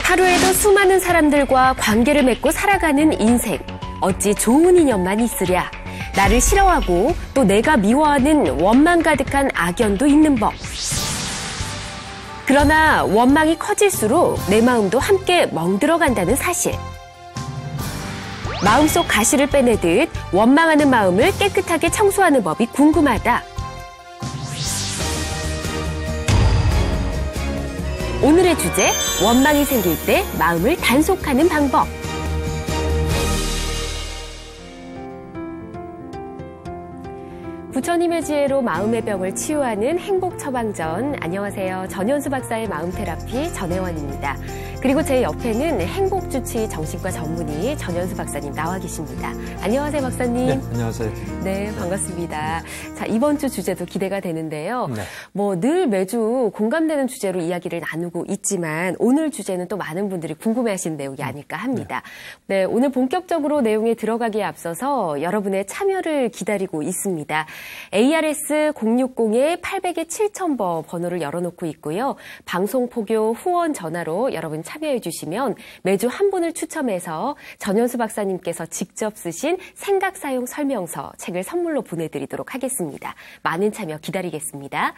하루에도 수많은 사람들과 관계를 맺고 살아가는 인생. 어찌 좋은 인연만 있으랴. 나를 싫어하고 또 내가 미워하는 원망 가득한 악연도 있는 법. 그러나 원망이 커질수록 내 마음도 함께 멍들어간다는 사실. 마음속 가시를 빼내듯 원망하는 마음을 깨끗하게 청소하는 법이 궁금하다. 오늘의 주제, 원망이 생길 때 마음을 단속하는 방법. 부처님의 지혜로 마음의 병을 치유하는 행복처방전. 안녕하세요. 전현수 박사의 마음테라피 전혜원입니다. 그리고 제 옆에는 행복주치의 정신과 전문의 전현수 박사님 나와 계십니다. 안녕하세요, 박사님. 네, 안녕하세요. 네, 반갑습니다. 자, 이번 주 주제도 기대가 되는데요. 네. 늘 매주 공감되는 주제로 이야기를 나누고 있지만 오늘 주제는 또 많은 분들이 궁금해하시는 내용이 아닐까 합니다. 네, 오늘 본격적으로 내용에 들어가기에 앞서서 여러분의 참여를 기다리고 있습니다. ARS 060-800-7000번 번호를 열어놓고 있고요. 방송 포교 후원 전화로 여러분 참여해 주시면 매주 한 분을 추첨해서 전현수 박사님께서 직접 쓰신 생각사용 설명서 책을 선물로 보내드리도록 하겠습니다. 많은 참여 기다리겠습니다.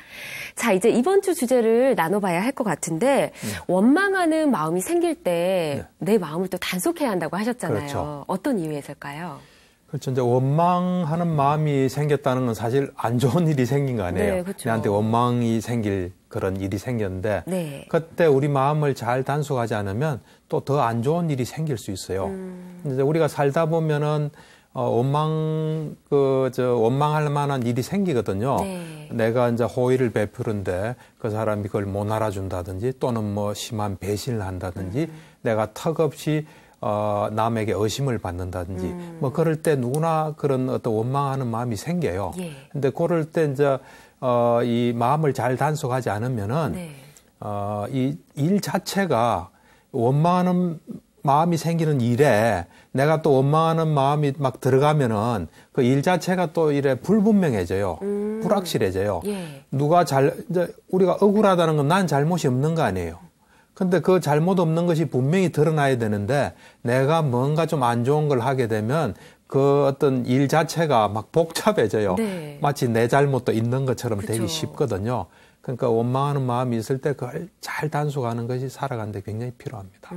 자, 이제 이번 주 주제를 나눠봐야 할 것 같은데 원망하는 마음이 생길 때 내 마음을 또 단속해야 한다고 하셨잖아요. 그렇죠. 어떤 이유에서일까요? 그렇죠. 이제 원망하는 마음이 생겼다는 건 사실 안 좋은 일이 생긴 거 아니에요. 네, 그렇죠. 내한테 원망이 생길 그런 일이 생겼는데 네. 그때 우리 마음을 잘 단속하지 않으면 또 더 안 좋은 일이 생길 수 있어요. 이제 우리가 살다 보면은 원망할 만한 일이 생기거든요. 네. 내가 이제 호의를 베푸는데 그 사람이 그걸 못 알아준다든지 또는 뭐 심한 배신을 한다든지 내가 턱없이 남에게 의심을 받는다든지 뭐 그럴 때 누구나 그런 어떤 원망하는 마음이 생겨요. 예. 근데 그럴 때 이제 이 마음을 잘 단속하지 않으면은 네. 이 일 자체가 원망하는 마음이 생기는 일에 내가 또 원망하는 마음이 막 들어가면은 그 일 자체가 또 이래 불분명해져요. 불확실해져요. 예. 이제 우리가 억울하다는 건 난 잘못이 없는 거 아니에요. 근데 그 잘못 없는 것이 분명히 드러나야 되는데 내가 뭔가 좀 안 좋은 걸 하게 되면 그 어떤 일 자체가 막 복잡해져요. 네. 마치 내 잘못도 있는 것처럼 그쵸. 되기 쉽거든요. 그러니까 원망하는 마음이 있을 때 그걸 잘 단속하는 것이 살아가는데 굉장히 필요합니다.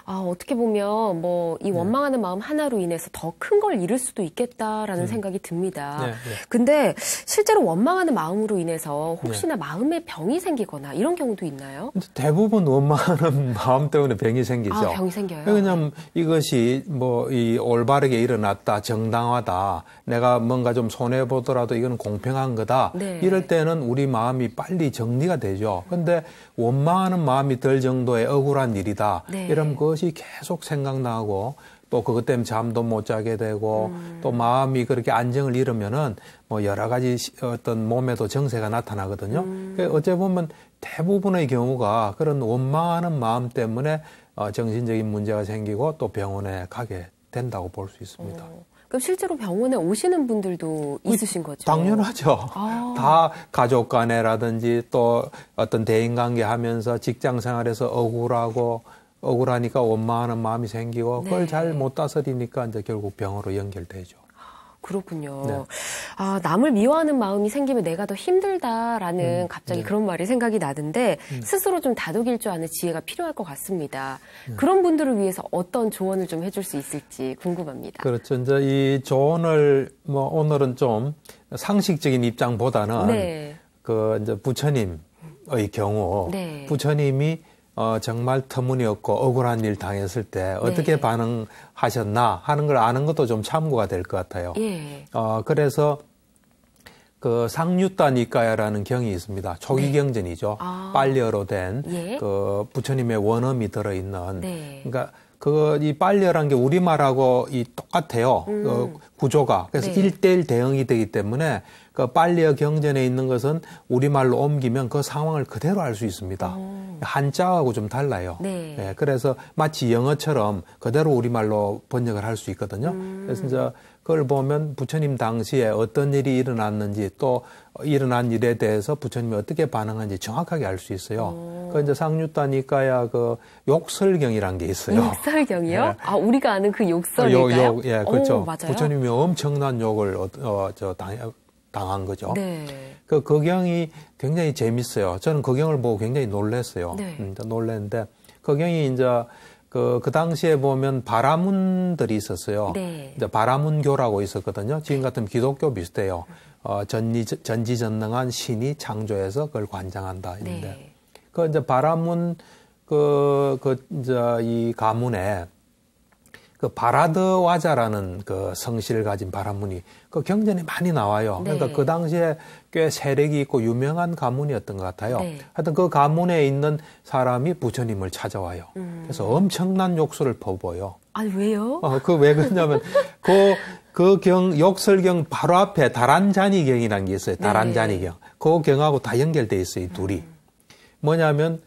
어떻게 보면 이 원망하는 마음 하나로 인해서 더 큰 걸 잃을 수도 있겠다라는 생각이 듭니다. 네, 네. 근데 실제로 원망하는 마음으로 인해서 혹시나 마음에 병이 생기거나 이런 경우도 있나요? 대부분 원망하는 마음 때문에 병이 생기죠. 아, 병이 생겨요? 왜냐하면 이것이 이 올바르게 일어났다, 정당하다, 내가 뭔가 좀 손해보더라도 이건 공평한 거다. 네. 이럴 때는 우리 마음이 빨리 정리가 되죠. 근데 원망하는 마음이 들 정도의 억울한 일이다. 네. 이러면 그것이 계속 생각나고 또 그것 때문에 잠도 못 자게 되고 또 마음이 그렇게 안정을 잃으면은 뭐 여러 가지 어떤 몸에도 정세가 나타나거든요. 어째 보면 대부분의 경우가 그런 원망하는 마음 때문에 정신적인 문제가 생기고 또 병원에 가게 된다고 볼 수 있습니다. 그럼 실제로 병원에 오시는 분들도 있으신 거죠? 당연하죠. 다 가족 간에라든지 또 어떤 대인관계 하면서 직장 생활에서 억울하니까 원망하는 마음이 생기고 그걸 잘 못 다스리니까 이제 결국 병으로 연결되죠. 그렇군요. 네. 남을 미워하는 마음이 생기면 내가 더 힘들다라는 갑자기 그런 말이 생각이 나던데 스스로 좀 다독일 줄 아는 지혜가 필요할 것 같습니다. 그런 분들을 위해서 어떤 조언을 좀 해줄 수 있을지 궁금합니다. 그렇죠. 이제 이 조언을 오늘은 좀 상식적인 입장보다는 네. 이제 부처님의 경우 네. 부처님이 정말 터무니없고 억울한 일 당했을 때 어떻게 반응하셨나 하는 걸 아는 것도 좀 참고가 될 것 같아요. 예. 그래서 그 상유타 니까야라는 경이 있습니다. 초기 경전이죠. 빨려로 된 그 부처님의 원음이 들어있는. 그러니까 이 빨려란 게 우리말하고 똑같아요. 구조가. 그래서 1:1 대응이 되기 때문에 그 빨려 경전에 있는 것은 우리말로 옮기면 그 상황을 그대로 알 수 있습니다. 한자하고 좀 달라요. 네. 예, 그래서 마치 영어처럼 그대로 우리말로 번역을 할 수 있거든요. 그래서 이제 그걸 보면 부처님 당시에 어떤 일이 일어났는지 또 일어난 일에 대해서 부처님이 어떻게 반응한지 정확하게 알 수 있어요. 그 이제 상류단 니까야 그 욕설경이라는 게 있어요. 욕설경이요? 예. 아, 우리가 아는 그 욕설일까요? 예, 그렇죠. 오, 맞아요. 부처님이 엄청난 욕을 당한 거죠. 네. 그 경이 굉장히 재밌어요. 저는 그 경을 보고 굉장히 놀랐어요. 네. 놀랐는데 그 경이 이제 그 당시에 보면 바라문들이 있었어요. 네. 이제 바라문교라고 있었거든요. 지금 같은 기독교 비슷해요. 전지전능한 신이 창조해서 그걸 관장한다. 이런데. 네. 그 이제 바라문 이제 이 가문에 그 바라드와자라는 그 성씨를 가진 바라문이 그 경전에 많이 나와요. 네. 그러니까 그 당시에 꽤 세력이 있고 유명한 가문이었던 것 같아요. 네. 하여튼 그 가문에 있는 사람이 부처님을 찾아와요. 그래서 엄청난 욕설을 퍼부어요. 아니, 왜요? 그 왜 그러냐면 그 욕설경 바로 앞에 다란자니경이라는 게 있어요. 다란자니경. 그 경하고 다 연결돼 있어요, 이 둘이. 뭐냐면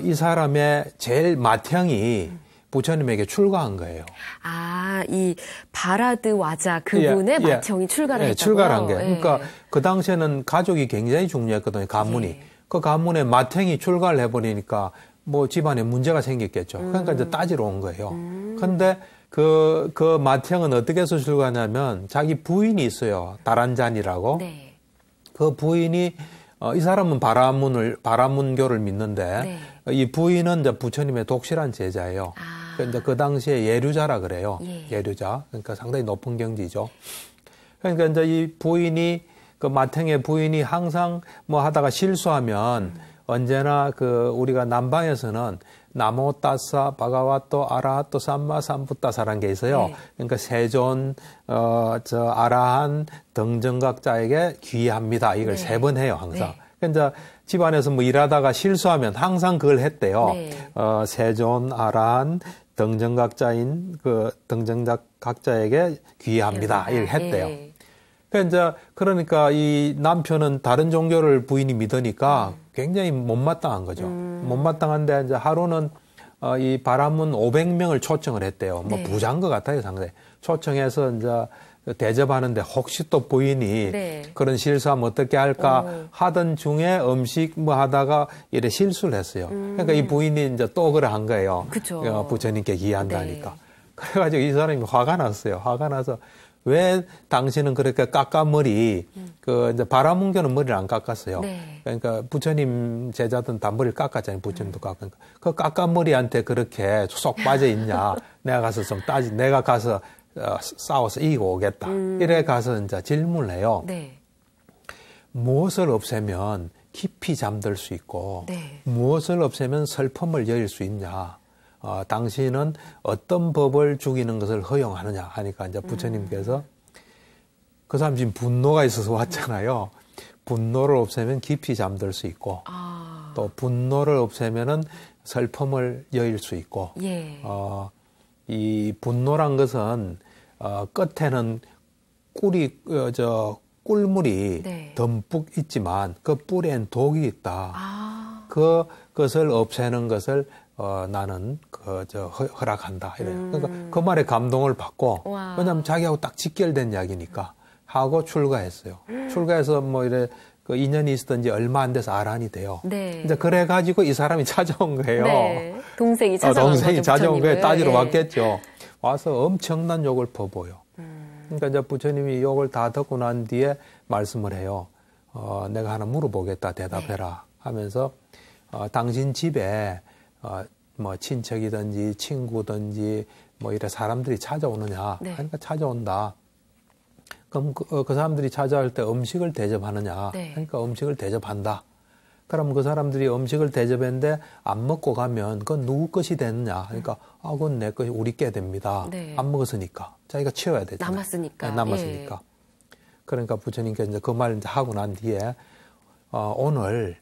이 사람의 제일 맏형이 부처님에게 출가한 거예요. 아, 이 바라드 와자 그분의 맏형이 출가를 했다고요? 출가한 거예요. 그러니까 그 당시에는 가족이 굉장히 중요했거든요. 가문이. 그 가문의 맏형이 출가를 해버리니까 뭐 집안에 문제가 생겼겠죠. 그러니까 이제 따지러 온 거예요. 근데 그 맏형은 어떻게 해서 출가하냐면 자기 부인이 있어요. 다란잔이라고. 네. 그 부인이 이 사람은 바라문교를 믿는데 이 부인은 이제 부처님의 독실한 제자예요. 그러니까 그 당시에 예류자라 그래요. 예류자. 그러니까 상당히 높은 경지죠. 그러니까 이제 이 부인이 그 맏형의 부인이 항상 뭐 하다가 실수하면 언제나 우리가 남방에서는 나모 따사 바가와또 아라하또 삼마 삼부따사라는 게 있어요. 그러니까 세존 아라한 등정각자에게 귀합니다. 이걸 3번 해요, 항상. 그러니까 집안에서 뭐 일하다가 실수하면 항상 그걸 했대요. 세존 아라한 등정각자인 등정각자에게 귀합니다. 이걸 했대요. 그러니까 이 남편은 다른 종교를 부인이 믿으니까 굉장히 못마땅한 거죠. 못마땅한데 이제 하루는 이 바라문 500명을 초청을 했대요. 뭐 부자인 것 같아요, 상당히. 초청해서 이제 대접하는데 혹시 또 부인이 그런 실수하면 어떻게 할까 하던 중에 음식 뭐 하다가 이래 실수를 했어요. 그러니까 이 부인이 이제 또 그래 한 거예요. 그쵸. 부처님께 기한다니까. 그래가지고 이 사람이 화가 났어요. 화가 나서 왜 당신은 그렇게 깎아머리, 이제 바라문교는 머리를 안 깎았어요. 그러니까 부처님 제자들은 다 머리를 깎았잖아요. 부처님도 깎으니까. 그 깎아머리한테 그렇게 쏙 빠져 있냐. 내가 가서 내가 가서 싸워서 이기고 오겠다. 이래 가서 이제 질문을 해요. 무엇을 없애면 깊이 잠들 수 있고, 무엇을 없애면 슬픔을 여일 수 있냐. 당신은 어떤 법을 죽이는 것을 허용하느냐 하니까 이제 부처님께서 그 사람 지금 분노가 있어서 왔잖아요. 분노를 없애면 깊이 잠들 수 있고 또 분노를 없애면은 슬픔을 여일 수 있고 이 분노란 것은 끝에는 꿀물이 듬뿍 있지만 그 뿔엔 독이 있다. 그것을 없애는 것을 나는 허락한다. 이래요. 그러니까 그 말에 감동을 받고, 왜냐면 자기하고 딱 직결된 이야기니까 하고 출가했어요. 출가해서 뭐 이래 그 인연이 있었던지 얼마 안 돼서 아란이 돼요. 이제 그래가지고 이 사람이 찾아온 거예요. 동생이 찾아온 거예요. 따지러 왔겠죠. 와서 엄청난 욕을 퍼부어요. 그러니까 이제 부처님이 욕을 다 듣고 난 뒤에 말씀을 해요. 내가 하나 물어보겠다. 대답해라. 하면서 당신 집에 뭐 친척이든지 친구든지 뭐 이래 사람들이 찾아오느냐. 그러니까 찾아온다. 그럼 그 사람들이 찾아올 때 음식을 대접하느냐. 그러니까 음식을 대접한다. 그럼 그 사람들이 음식을 대접했는데 안 먹고 가면 그건 누구 것이 되느냐. 그러니까 그건 내 것이 우리 께 됩니다. 안 먹었으니까. 자기가 치워야 되잖아요. 남았으니까. 그러니까 부처님께서 이제 그 말 이제 하고 난 뒤에 오늘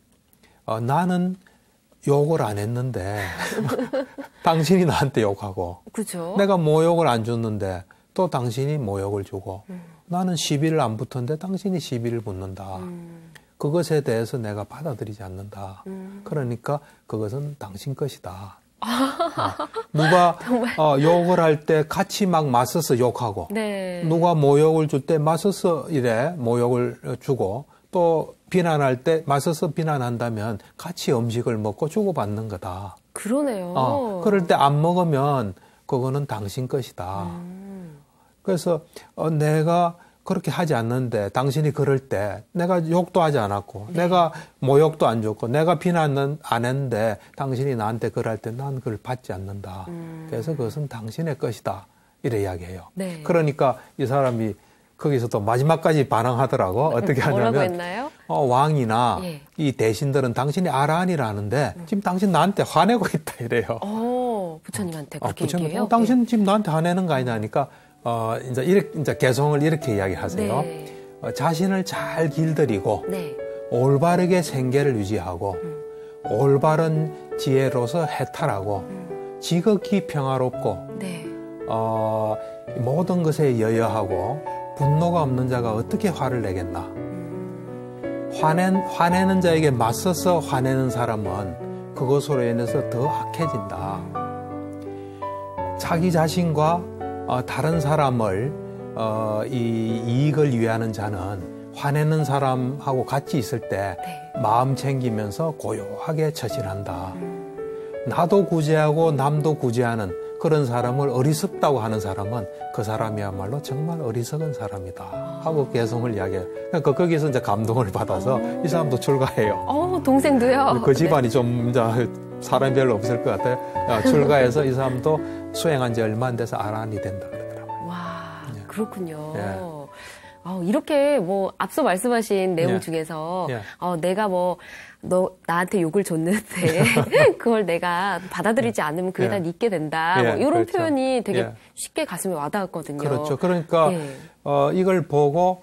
나는 욕을 안 했는데 당신이 나한테 욕하고 그죠? 내가 모욕을 안 줬는데 또 당신이 모욕을 주고 나는 시비를 안 붙었는데 당신이 시비를 붙는다. 그것에 대해서 내가 받아들이지 않는다. 그러니까 그것은 당신 것이다. 누가 욕을 할 때 같이 막 맞서서 욕하고 네. 누가 모욕을 줄 때 맞서서 이래 모욕을 주고 또 비난할 때 맞서서 비난한다면 같이 음식을 먹고 주고받는 거다. 그러네요. 그럴 때 안 먹으면 그거는 당신 것이다. 그래서 내가 그렇게 하지 않는데 당신이 그럴 때 내가 욕도 하지 않았고 네. 내가 모욕도 안 줬고 내가 비난은 안 했는데 당신이 나한테 그럴 때 난 그걸 받지 않는다. 그래서 그것은 당신의 것이다. 이래 이야기해요. 네. 그러니까 이 사람이 거기서도 마지막까지 반항하더라고. 어떻게 뭐라고 하냐면 했나요? 왕이나 예. 이 대신들은 당신이 아라니라는데 지금 당신 나한테 화내고 있다 이래요. 부처님한테 그렇게 부처님, 얘기해요? 당신 지금 나한테 화내는 거 아니냐니까 이제 개성을 이렇게 이야기하세요. 네. 자신을 잘 길들이고 네. 올바르게 생계를 유지하고 올바른 지혜로서 해탈하고 지극히 평화롭고 네. 모든 것에 여여하고 분노가 없는 자가 어떻게 화를 내겠나? 화내는 자에게 맞서서 화내는 사람은 그것으로 인해서 더 악해진다. 자기 자신과 다른 사람을 이 이익을 위하는 자는 화내는 사람하고 같이 있을 때 네. 마음 챙기면서 고요하게 처신한다. 나도 구제하고 남도 구제하는 그런 사람을 어리석다고 하는 사람은 그 사람이야말로 정말 어리석은 사람이다 하고 개성을 이야기해요. 그러니까 거기서 이제 감동을 받아서 이 사람도 출가해요. 동생도요? 그 집안이 좀 이제 사람이 별로 없을 것 같아요. 출가해서 이 사람도 수행한 지 얼마 안 돼서 아란이 된다 그러더라고요. 와, 그렇군요. 예. 이렇게 뭐 앞서 말씀하신 내용 예. 중에서 예. 내가 뭐 너 나한테 욕을 줬는데 그걸 내가 받아들이지 않으면 그게 다 잊게 된다. 예, 뭐 이런 그렇죠. 표현이 되게 예. 쉽게 가슴에 와닿았거든요. 그렇죠. 그러니까 예. 이걸 보고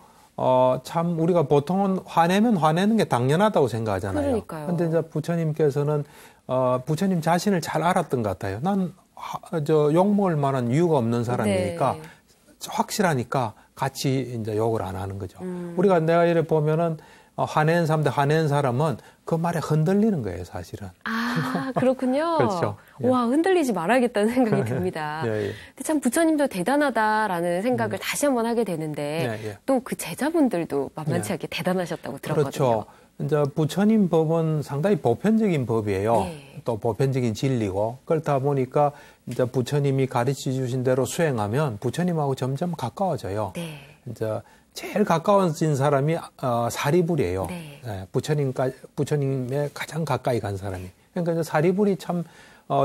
참 우리가 보통은 화내면 화내는 게 당연하다고 생각하잖아요. 그러니까요. 근데 이제 부처님께서는 부처님 자신을 잘 알았던 것 같아요. 난 욕먹을 만한 이유가 없는 사람이니까 네. 확실하니까 같이 이제 욕을 안 하는 거죠. 우리가 내가 이래 보면은 화내는 사람은 그 말에 흔들리는 거예요, 사실은. 그렇군요. 그렇죠. 예. 와, 흔들리지 말아야겠다는 생각이 듭니다. 예, 예. 근데 참 부처님도 대단하다라는 생각을 다시 한번 하게 되는데 예, 예. 또 그 제자분들도 만만치 않게 대단하셨다고 들었거든요. 그렇죠. 이제 부처님 법은 상당히 보편적인 법이에요. 네. 또 보편적인 진리고 그렇다 보니까 이제 부처님이 가르쳐 주신 대로 수행하면 부처님하고 점점 가까워져요. 네. 이제 제일 가까워진 사람이 사리불이에요. 네. 네, 부처님의 가장 가까이 간 사람이. 그러니까 이제 사리불이 참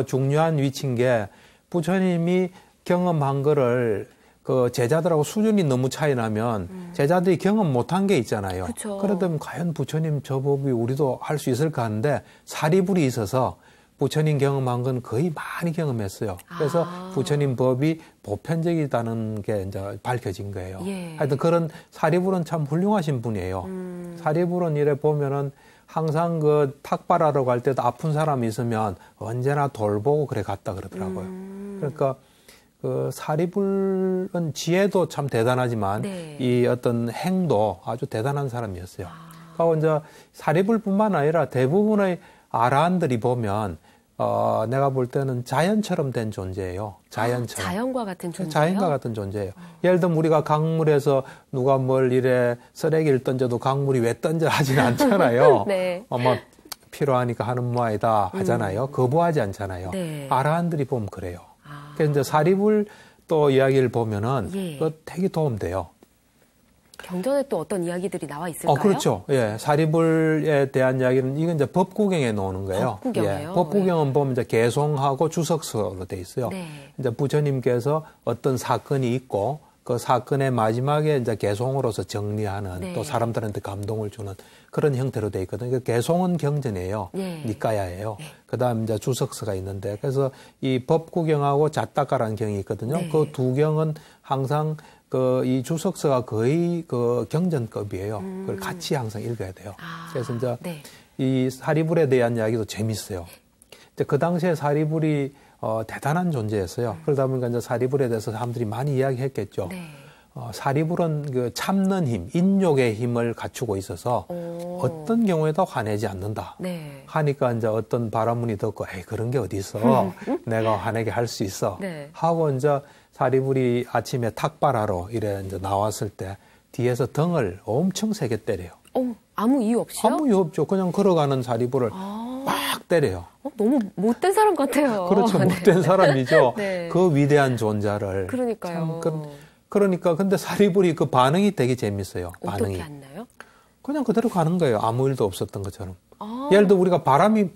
중요한 위치인 게 부처님이 경험한 거를 그 제자들하고 수준이 너무 차이 나면 제자들이 경험 못한 게 있잖아요. 그쵸. 그러면 과연 부처님 저 법이 우리도 할 수 있을까 하는데 사리불이 있어서 부처님 경험한 건 거의 많이 경험했어요. 그래서 부처님 법이 보편적이다는 게 이제 밝혀진 거예요. 예. 하여튼 그런 사리불은 참 훌륭하신 분이에요. 사리불은 이래 보면은 항상 그 탁발하러 갈 때도 아픈 사람이 있으면 언제나 돌보고 그래 갔다 그러더라고요. 그러니까 그 사리불은 지혜도 참 대단하지만 네. 이 어떤 행도 아주 대단한 사람이었어요. 그리고 이제 사리불뿐만 아니라 대부분의 아라한들이 보면 내가 볼 때는 자연처럼 된 존재예요. 자연처럼. 자연과 같은 존재요? 자연과 같은 존재예요. 예를 들면 우리가 강물에서 누가 뭘 이래 쓰레기를 던져도 강물이 왜 던져 하지는 않잖아요. 네. 뭐 필요하니까 하는 모아이다 하잖아요. 거부하지 않잖아요. 네. 아라한들이 보면 그래요. 그래서 이제 사리불 또 이야기를 보면은 예. 그거 되게 도움돼요. 경전에 또 어떤 이야기들이 나와 있을까요? 그렇죠. 예. 사리불에 대한 이야기는 이건 이제 법구경에 나오는 거예요. 법구경이요? 예. 법구경은 보면 이제 개송하고 주석서로 돼 있어요. 네. 이제 부처님께서 어떤 사건이 있고 그 사건의 마지막에 이제 개송으로서 정리하는 네. 또 사람들한테 감동을 주는 그런 형태로 돼 있거든요. 그 개송은 경전이에요. 네. 니까야예요. 네. 그다음 이제 주석서가 있는데 그래서 이 법구경하고 자따가라는 경이 있거든요. 네. 그 두 경은 항상 이 주석서가 거의 그 경전급이에요. 그걸 같이 항상 읽어야 돼요. 그래서 이제 네. 이 사리불에 대한 이야기도 재밌어요. 이제 그 당시에 사리불이 대단한 존재였어요. 그러다 보니까 이제 사리불에 대해서 사람들이 많이 이야기했겠죠. 네. 사리불은 그 참는 힘, 인욕의 힘을 갖추고 있어서 어떤 경우에도 화내지 않는다. 네. 하니까 이제 어떤 바라문이 듣고, 에이, 그런 게 어디 있어. 내가 화내게 할 수 있어. 네. 하고 이제 사리불이 아침에 탁발하러 이래 이제 나왔을 때 뒤에서 등을 엄청 세게 때려요. 아무 이유 없이요? 아무 이유 없죠. 그냥 걸어가는 사리불을 막 때려요. 너무 못된 사람 같아요. 그렇죠. 못된 네. 사람이죠. 네. 그 위대한 존재를. 그러니까요. 그러니까 근데 사리불이 그 반응이 되게 재밌어요. 반응이. 어떻게 했나요? 그냥 그대로 가는 거예요. 아무 일도 없었던 것처럼. 예를 들어 우리가 바람이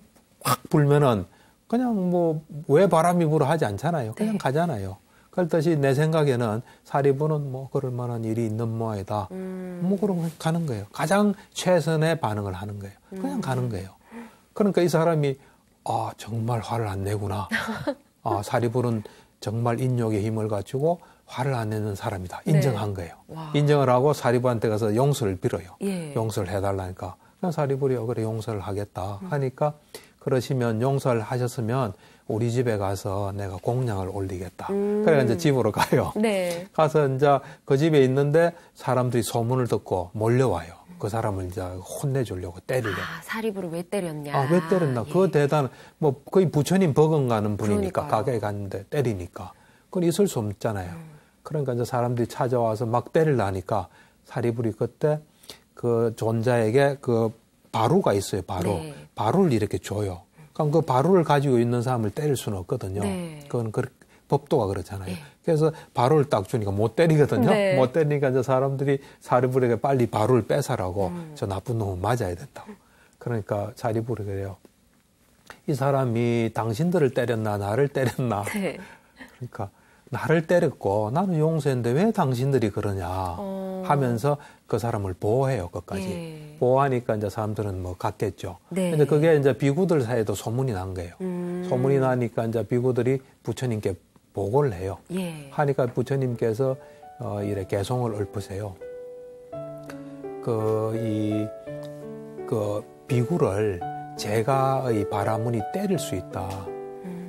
확 불면은 그냥 뭐 왜 바람이 불어 하지 않잖아요. 그냥 네. 가잖아요. 그렇듯이 내 생각에는 사리불은 뭐 그럴 만한 일이 있는 모양이다. 뭐 그러면 가는 거예요. 가장 최선의 반응을 하는 거예요. 그냥 가는 거예요. 그러니까 이 사람이 정말 화를 안 내구나. 사리불은 정말 인욕의 힘을 갖추고 화를 안 내는 사람이다. 인정한 거예요. 와. 인정을 하고 사리불한테 가서 용서를 빌어요. 예. 용서를 해달라니까. 그냥 사리불이 그래 용서를 하겠다 하니까 그러시면 용서를 하셨으면 우리 집에 가서 내가 공양을 올리겠다. 그래서 이제 집으로 가요. 네. 가서 이제 그 집에 있는데 사람들이 소문을 듣고 몰려와요. 그 사람을 이제 혼내주려고 때리려고. 사리불을 왜 때렸냐. 왜 때렸나. 예. 그 대단, 뭐 거의 부처님 버금가는 분이니까 그러니까요. 가게에 갔는데 때리니까. 그건 있을 수 없잖아요. 그러니까 이제 사람들이 찾아와서 막 때리려니까 사리불이 그때 그 존자에게 그 바루가 있어요. 바루. 네. 바루를 이렇게 줘요. 그럼 그 바루를 가지고 있는 사람을 때릴 수는 없거든요. 네. 그건 법도가 그렇잖아요. 네. 그래서 바루를 딱 주니까 못 때리거든요. 네. 못 때리니까 이제 사람들이 사리불에게 빨리 바루를 뺏어라고 저 나쁜 놈은 맞아야 된다고. 그러니까 사리불이 그래요. 이 사람이 당신들을 때렸나 나를 때렸나. 네. 그러니까 나를 때렸고 나는 용서했는데 왜 당신들이 그러냐 하면서 그 사람을 보호해요, 끝까지. 예. 보호하니까 이제 사람들은 뭐 갔겠죠. 네. 근데 그게 이제 비구들 사이에도 소문이 난 거예요. 소문이 나니까 이제 비구들이 부처님께 보고를 해요. 예. 하니까 부처님께서 이래 개송을 읊으세요. 그 비구를 제가의 바라문이 때릴 수 있다.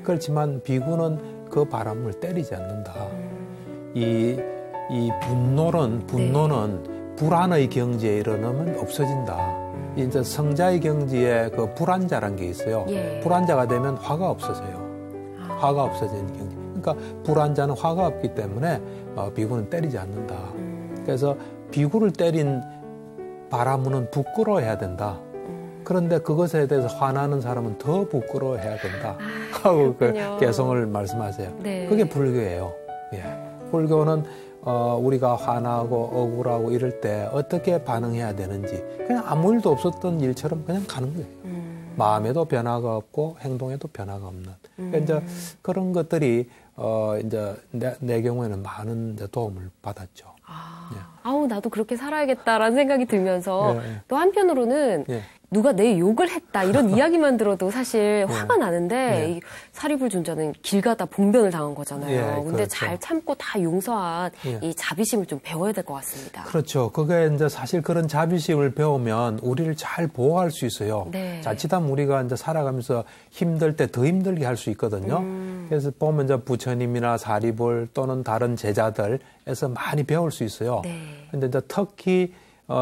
그렇지만 비구는 그 바람을 때리지 않는다. 이 분노는 불안의 경지에 이르면 없어진다. 이제 성자의 경지에 그 불안자란 게 있어요. 예. 불안자가 되면 화가 없어져요. 화가 없어지는 경지. 그러니까 불안자는 화가 없기 때문에 비구는 때리지 않는다. 그래서 비구를 때린 바라문은 부끄러워해야 된다. 그런데 그것에 대해서 화나는 사람은 더 부끄러워해야 된다. 하고 그 개성을 말씀하세요. 네. 그게 불교예요. 예. 불교는 우리가 화나고 억울하고 이럴 때 어떻게 반응해야 되는지 그냥 아무 일도 없었던 일처럼 그냥 가는 거예요. 마음에도 변화가 없고 행동에도 변화가 없는. 그러니까 이제 그런 것들이 이제 내 경우에는 많은 이제 도움을 받았죠. 예. 나도 그렇게 살아야겠다라는 생각이 들면서 예. 또 한편으로는 예. 누가 내 욕을 했다 이런 이야기만 들어도 사실 화가 나는데 예. 이 사리불 존자는 길 가다 봉변을 당한 거잖아요. 예, 근데 그렇죠. 잘 참고 다 용서한 예. 이 자비심을 좀 배워야 될 것 같습니다. 그렇죠. 그게 이제 사실 그런 자비심을 배우면 우리를 잘 보호할 수 있어요. 네. 자칫하면 우리가 이제 살아가면서 힘들 때 더 힘들게 할 수 있거든요. 그래서 보면 이제 부처님이나 사리불 또는 다른 제자들에서 많이 배울 수 있어요. 네. 근데 이제 특히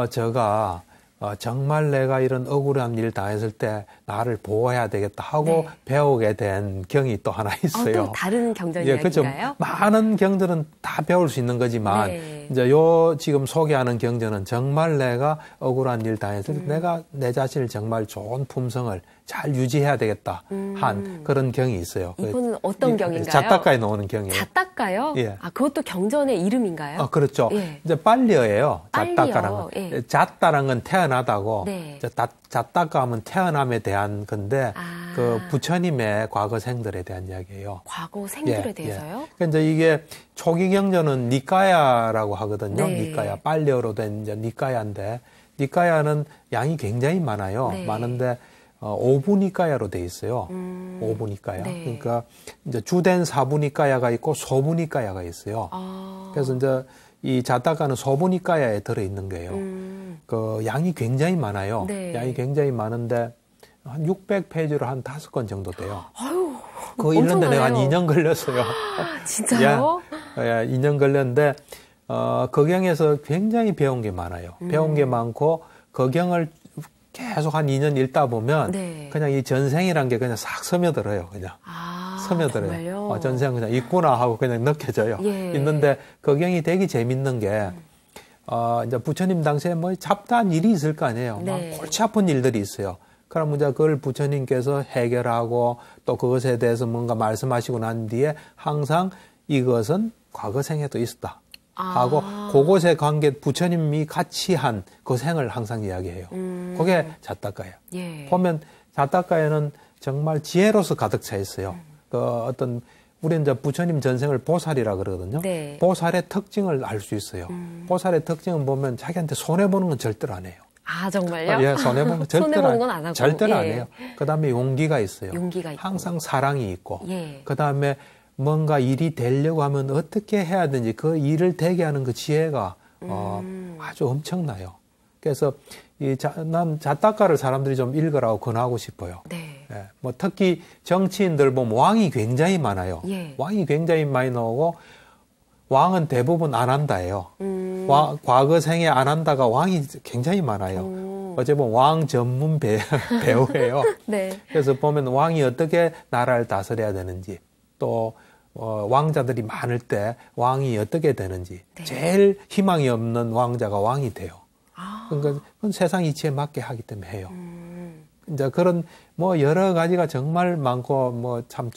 제가 정말 내가 이런 억울한 일 당했을 때 나를 보호해야 되겠다 하고 네. 배우게 된 경이 또 하나 있어요. 또 다른 경전 예, 그렇죠. 이야기인가요? 많은 경전은 다 배울 수 있는 거지만 네. 이제 지금 소개하는 경전은 정말 내가 억울한 일 당했을 때 내가 내 자신을 정말 좋은 품성을 잘 유지해야 되겠다 한 그런 경이 있어요. 이거는 어떤 경인가요? 자타가에 나오는 경이에요. 자따까요? 예. 그것도 경전의 이름인가요? 그렇죠. 예. 이제 빨리어예요. 빨리어. 자따가라는 건. 예. 자따라는 건 태어나다고. 네. 이제 자따가 하면 태어남에 대한 건데 그 부처님의 과거 생들에 대한 이야기예요. 과거 생들에 예, 대해서요? 예. 그러니까 이제 이게 초기 경전은 니까야라고 하거든요. 네. 니까야. 빨리어로 된 이제 니까야인데 니까야는 양이 굉장히 많아요. 네. 많은데 오부니까야로 돼 있어요. 오부니까야. 네. 그러니까 이제 주된 사부니까야가 있고 소부니까야가 있어요. 그래서 이제 이 자타가는 소부니까야에 들어 있는 거예요. 그 양이 굉장히 많아요. 네. 양이 굉장히 많은데 한 600페이지로 한 5권 정도 돼요. 아유, 그거 읽는데 내가 한 엄청나네요. 2년 걸렸어요. 진짜요? 예, 2년 걸렸는데 거경에서 굉장히 배운 게 많아요. 배운 게 많고 거경을 계속 한 2년 읽다 보면 네. 그냥 이 전생이란 게 그냥 싹 스며들어요. 그냥 스며들어요. 정말요? 전생 그냥 있구나 하고 그냥 느껴져요. 예. 있는데 거경이 되게 재밌는 게 이제 부처님 당시에 뭐 잡다한 일이 있을 거 아니에요. 네. 막 골치 아픈 일들이 있어요. 그럼 이제 그걸 부처님께서 해결하고 또 그것에 대해서 뭔가 말씀하시고 난 뒤에 항상 이것은 과거 생에도 있었다 하고 그것에 관계 부처님이 같이 한 그 생을 항상 이야기해요. 그게 자타가예요. 예. 보면 자타가에는 정말 지혜로서 가득 차 있어요. 그 어떤 우리 이제 부처님 전생을 보살이라 그러거든요. 네. 보살의 특징을 알 수 있어요. 보살의 특징은 보면 자기한테 손해 보는 건 절대로 안 해요. 정말요? 예, 손해 보는 건 절대로 손해보는 건 안 하고. 절대로 예. 안 해요. 그다음에 용기가 있어요. 용기가 있고. 항상 사랑이 있고. 예. 그다음에 뭔가 일이 되려고 하면 어떻게 해야 되는지 그 일을 되게 하는 그 지혜가 아주 엄청나요. 그래서 난 자타가를 사람들이 좀 읽으라고 권하고 싶어요. 네. 예, 뭐 특히 정치인들 보면 왕이 굉장히 많아요. 예. 왕이 굉장히 많이 나오고 왕은 대부분 안 한다예요. 과거 생에 안 한다가 왕이 굉장히 많아요. 어제 보면 왕 전문 배우예요. 네. 그래서 보면 왕이 어떻게 나라를 다스려야 되는지 또 왕자들이 많을 때 왕이 어떻게 되는지 네. 제일 희망이 없는 왕자가 왕이 돼요. 그러니까 그건 세상 이치에 맞게 하기 때문에 해요. 이제 그런 뭐 여러 가지가 정말 많고 뭐 참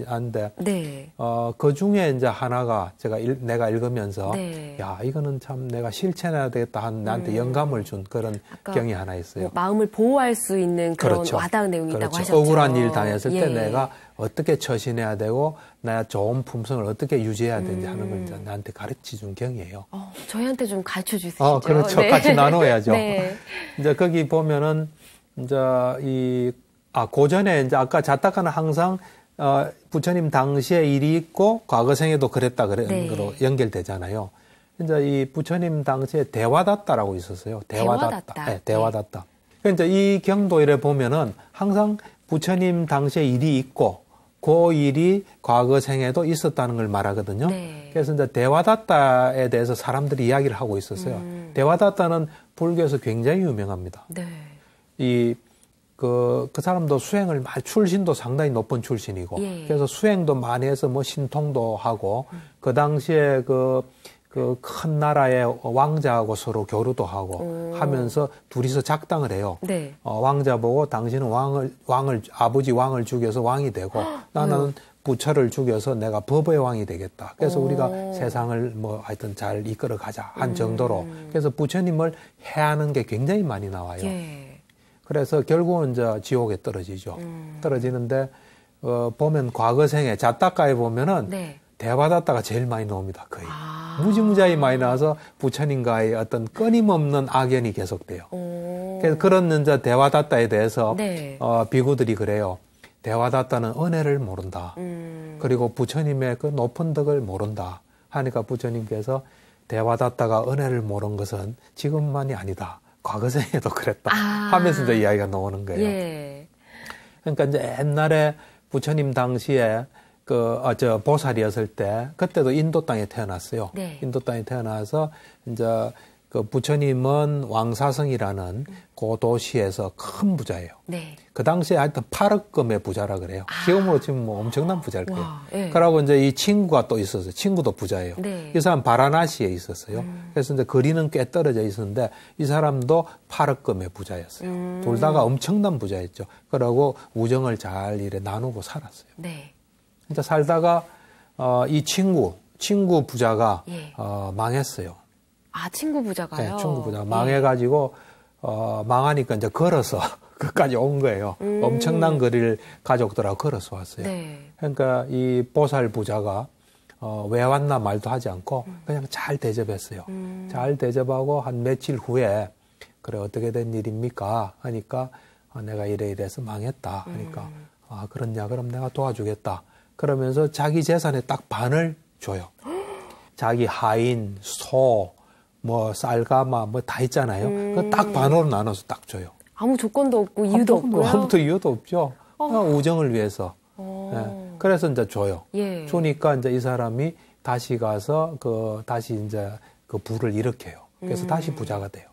한데 네. 그 중에 이제 하나가 내가 읽으면서 네. 야 이거는 참 내가 실천해야 되겠다 하는 나한테 영감을 준 그런 경이 하나 있어요. 뭐 마음을 보호할 수 있는 그런 그렇죠. 와닿은 내용이 있다고 그렇죠. 하셨죠. 억울한 일 당했을 때 예. 내가 어떻게 처신해야 되고 나 좋은 품성을 어떻게 유지해야 되는지 하는 걸 이제 나한테 가르쳐 준 경이에요. 저희한테 좀 가르쳐 주시죠. 그렇죠. 네. 같이 나눠야죠. 네. 이제 거기 보면은 이제 고전에 이제 아까 자타가는 항상 부처님 당시에 일이 있고 과거 생에도 그랬다 그런 네. 거로 연결되잖아요. 이제 이 부처님 당시에 대화다따라고 있었어요. 대화다따. 네, 대화다따. 그러니까 이 경도일에 보면은 항상 부처님 당시에 일이 있고 그 일이 과거 생에도 있었다는 걸 말하거든요. 네. 그래서 이제 대화다따에 대해서 사람들이 이야기를 하고 있었어요. 대화다따는 불교에서 굉장히 유명합니다. 네. 그 사람도 수행을 출신도 상당히 높은 출신이고, 예. 그래서 수행도 많이 해서 뭐 신통도 하고, 그 당시에 그 큰 나라의 왕자하고 서로 교류도 하고 하면서 둘이서 작당을 해요. 네. 왕자 보고 당신은 아버지 왕을 죽여서 왕이 되고, 나는 부처를 죽여서 내가 법의 왕이 되겠다. 그래서 우리가 세상을 뭐 하여튼 잘 이끌어 가자 한 정도로. 그래서 부처님을 해하는 게 굉장히 많이 나와요. 예. 그래서 결국은 이제 지옥에 떨어지죠. 떨어지는데, 보면 과거생에 자타가에 보면은 네. 대화다따가 제일 많이 나옵니다. 거의. 무지무지하게 많이 나와서 부처님과의 어떤 끊임없는 악연이 계속돼요. 그래서 그런 이제 대화다따에 대해서 네. 비구들이 그래요. 대화다따는 은혜를 모른다. 그리고 부처님의 그 높은 덕을 모른다. 하니까 부처님께서 대화다따가 은혜를 모른 것은 지금만이 아니다. 과거생에도 그랬다. 하면서 이제 이야기가 나오는 거예요. 예. 그러니까 이제 옛날에 부처님 당시에 보살이었을 때, 그때도 인도 땅에 태어났어요. 네. 인도 땅에 태어나서 이제 그 부처님은 왕사성이라는 그 도시에서 큰 부자예요. 네. 그 당시에 하여튼 8억 금의 부자라 그래요. 지금으로 치면 뭐 엄청난 부자일 거예요. 예. 그러고 이제 이 친구가 또 있었어요. 친구도 부자예요. 네. 이 사람 바라나시에 있었어요. 그래서 이제 거리는 꽤 떨어져 있었는데 이 사람도 8억 금의 부자였어요. 둘 다가 엄청난 부자였죠. 그러고 우정을 잘 이래 나누고 살았어요. 네. 진짜 살다가 이 친구 부자가 예. 망했어요. 친구 부자가요? 네, 친구 부자가 망해가지고 망하니까 이제 걸어서 끝까지 온 거예요. 엄청난 거리를 가족들하고 걸어서 왔어요. 네. 그러니까 이 보살 부자가 왜 왔나 말도 하지 않고 그냥 잘 대접했어요. 잘 대접하고 한 며칠 후에 그래 어떻게 된 일입니까? 하니까 내가 이래서 망했다. 하니까 그렇냐? 그럼 내가 도와주겠다. 그러면서 자기 재산의 딱 반을 줘요. 자기 하인, 소, 뭐 쌀가마 뭐 다 있잖아요. 그 딱 반으로 나눠서 딱 줘요. 아무 조건도 없고 이유도 없고요. 아무도 이유도 없죠. 우정을 위해서. 네. 그래서 이제 줘요. 예. 주니까 이제 이 사람이 다시 가서 다시 이제 그 부를 일으켜요. 그래서 다시 부자가 돼요.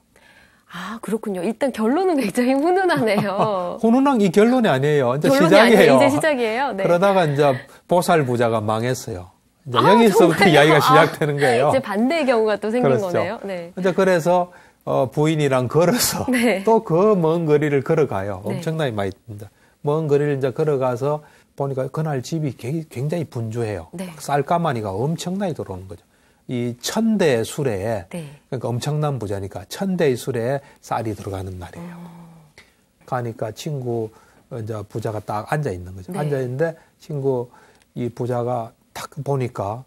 아, 그렇군요. 일단 결론은 굉장히 훈훈하네요. 훈훈한 이 결론이 아니에요. 이제 결론이 시작이에요. 아니에요. 이제 시작이에요. 네. 그러다가 이제 보살 부자가 망했어요. 이제 여기서부터 정말요? 이야기가 시작되는 거예요. 이제 반대의 경우가 또 생긴 그렇죠. 거네요. 네. 이제 그래서 부인이랑 걸어서 네. 또 그 먼 거리를 걸어가요. 네. 엄청나게 많이 듭니다. 먼 거리를 이제 걸어가서 보니까 그날 집이 굉장히 분주해요. 네. 쌀가마니가 엄청나게 들어오는 거죠. 이 1000대의 수레에 네. 그러니까 엄청난 부자니까 1000대의 수레에 쌀이 들어가는 날이에요. 가니까 친구 이제 부자가 딱 앉아 있는 거죠. 네. 앉아 있는데 친구 이 부자가 딱 보니까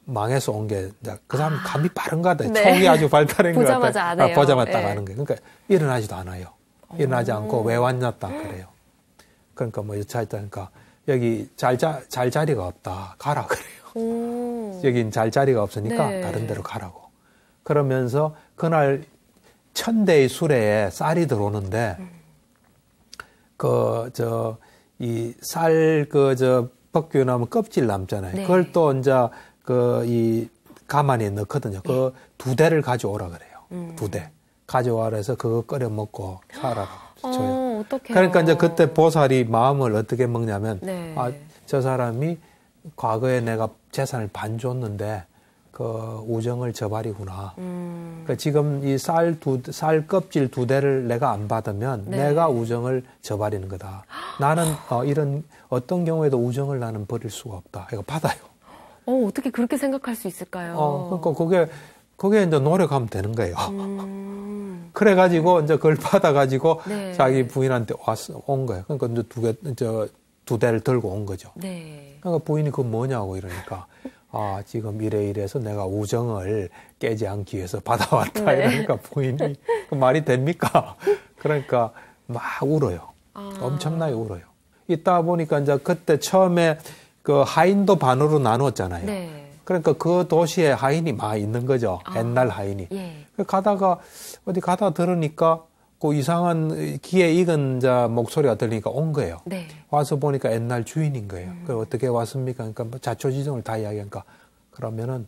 망해서 온 게 그 사람 감이 빠른 것 같아요. 네. 촉이 아주 발달한 것 같아요. 보자마자 안 해요. 보자마자 딱 네. 하는 거예요. 그러니까 일어나지도 않아요. 일어나지 않고 왜 왔냐 딱 그래요. 그러니까 뭐 여차있다니까 여기 잘 자리가 없다. 가라 그래요. 여긴 잘 자리가 없으니까 네. 다른 데로 가라고. 그러면서 그날 1000대의 수레에 쌀이 들어오는데 이 쌀 벗겨나면 껍질 남잖아요. 네. 그걸 또 이제 이 가마니에 넣거든요. 그 2대를 가져오라 그래요. 2대. 가져와라 해서 그거 끓여 먹고 살아라. 줘요. 어떡해요. 그러니까 이제 그때 보살이 마음을 어떻게 먹냐면, 네. 저 사람이 과거에 내가 재산을 반 줬는데, 그 우정을 저버리구나. 그러니까 지금 이 쌀 껍질 2대를 내가 안 받으면 네. 내가 우정을 저버리는 거다. 나는 이런 어떤 경우에도 우정을 나는 버릴 수가 없다. 이거 받아요. 어떻게 그렇게 생각할 수 있을까요? 그러니까 그게 이제 노력하면 되는 거예요. 그래가지고 이제 그걸 받아가지고 네. 자기 부인한테 온 거예요. 그러니까 이제 2대를 들고 온 거죠. 네. 그러니까 부인이 그거 뭐냐고 이러니까 지금 이래서 내가 우정을 깨지 않기 위해서 받아왔다. 네. 이러니까 부인이 그 말이 됩니까? 그러니까 막 울어요. 엄청나게 울어요. 있다 보니까 이제 그때 처음에 그 하인도 반으로 나눴잖아요. 네. 그러니까 그 도시에 하인이 많이 있는 거죠. 옛날 하인이. 예. 어디 가다 들으니까 그 이상한 귀에 익은 목소리가 들리니까 온 거예요. 네. 와서 보니까 옛날 주인인 거예요. 그 어떻게 왔습니까? 그러니까 뭐 자초지종을 다 이야기하니까 그러면은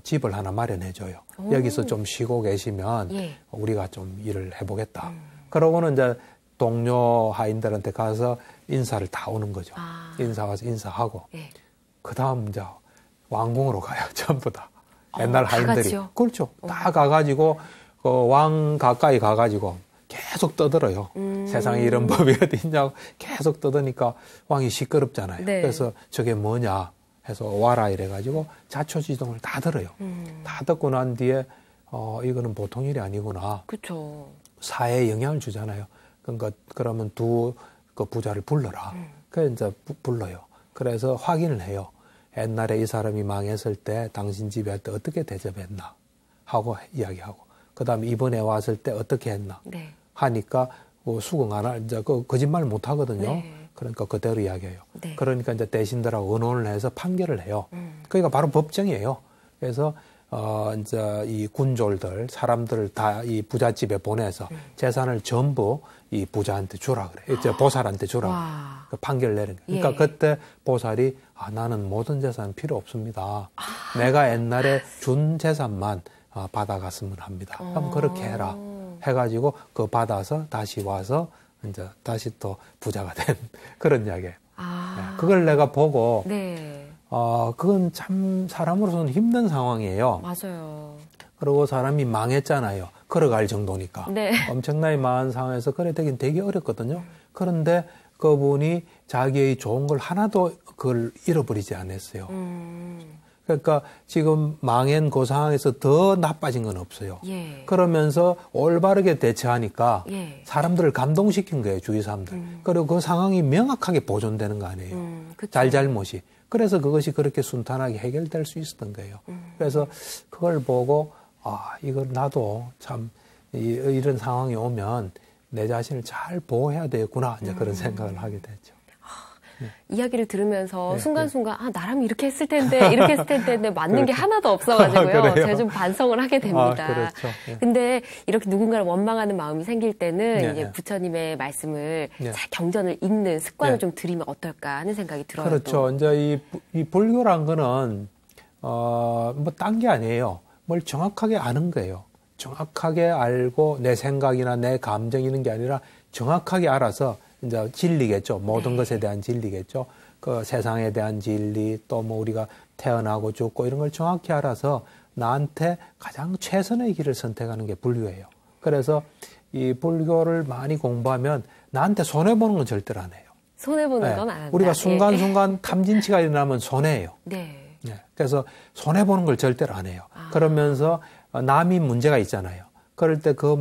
집을 하나 마련해줘요. 여기서 좀 쉬고 계시면 예. 우리가 좀 일을 해보겠다. 그러고는 이제 동료 하인들한테 가서 인사를 다 오는 거죠. 인사 와서 인사하고 예. 그 다음 이제 왕궁으로 가요. 전부 다. 옛날 하인들이. 같이요? 그렇죠. 다 가가지고 그 왕 가까이 가가지고 계속 떠들어요. 세상에 이런 법이 어디 있냐고 계속 떠드니까 왕이 시끄럽잖아요. 네. 그래서 저게 뭐냐 해서 와라 이래가지고 자초지종을 다 들어요. 다 듣고 난 뒤에 이거는 보통 일이 아니구나. 그렇죠. 사회에 영향을 주잖아요. 그러니까 그러면 그 부자를 불러라. 그래서 이제 불러요. 그래서 확인을 해요. 옛날에 이 사람이 망했을 때 당신 집에 할 때 어떻게 대접했나 하고 이야기하고 그다음에 이번에 왔을 때 어떻게 했나 네. 하니까 수긍 안 하, 이제 거짓말 못 하거든요. 네. 그러니까 그대로 이야기해요. 네. 그러니까 이제 대신들하고 의논을 해서 판결을 해요. 그러니까 바로 법정이에요. 그래서 이제 이 군졸들 사람들을 다 이 부잣집에 보내서 재산을 전부 이 부자한테 주라 그래. 이제 보살한테 주라. 그 판결 내린 거예요. 그러니까 예. 그때 보살이 나는 모든 재산 필요 없습니다. 내가 옛날에 준 재산만 받아갔으면 합니다. 그럼 그렇게 해라. 해가지고 그거 받아서 다시 와서 이제 다시 또 부자가 된 그런 이야기예요. 네. 그걸 내가 보고 네. 그건 참 사람으로서는 힘든 상황이에요. 맞아요. 그리고 사람이 망했잖아요. 걸어갈 정도니까. 네. 엄청나게 망한 상황에서 그래 되긴 되게 어렵거든요. 그런데 그분이 자기의 좋은 걸 하나도 그걸 잃어버리지 않았어요. 그러니까 지금 망한 그 상황에서 더 나빠진 건 없어요. 예. 그러면서 올바르게 대처하니까 예. 사람들을 감동시킨 거예요, 주위 사람들. 그리고 그 상황이 명확하게 보존되는 거 아니에요. 그쵸. 잘잘못이. 그래서 그것이 그렇게 순탄하게 해결될 수 있었던 거예요. 그래서 그걸 보고 이걸 나도 참 이런 상황이 오면 내 자신을 잘 보호해야 되겠구나 이제 그런 생각을 하게 됐죠. 이야기를 들으면서 네, 순간순간 나라면 이렇게 했을 텐데 이렇게 했을 텐데 맞는 게 그렇죠. 하나도 없어가지고요. 그래요? 제가 좀 반성을 하게 됩니다. 그렇죠. 예. 근데 이렇게 누군가를 원망하는 마음이 생길 때는 네, 이제 네. 부처님의 말씀을 네. 잘 경전을 읽는 습관을 네. 좀 들이면 어떨까 하는 생각이 들어요. 그렇죠. 이제 이 불교란 거는 뭐 딴 게 아니에요. 뭘 정확하게 아는 거예요. 정확하게 알고 내 생각이나 내 감정 이런 게 아니라 정확하게 알아서 이제 진리겠죠. 모든 것에 대한 진리겠죠. 그 세상에 대한 진리, 또 뭐 우리가 태어나고 죽고 이런 걸 정확히 알아서 나한테 가장 최선의 길을 선택하는 게 불교예요. 그래서 이 불교를 많이 공부하면 나한테 손해보는 건 절대로 안 해요. 손해보는 건 안 한다. 우리가 순간순간 탐진치가 일어나면 손해예요. 네. 그래서 손해보는 걸 절대로 안 해요. 그러면서 남이 문제가 있잖아요. 그럴 때 그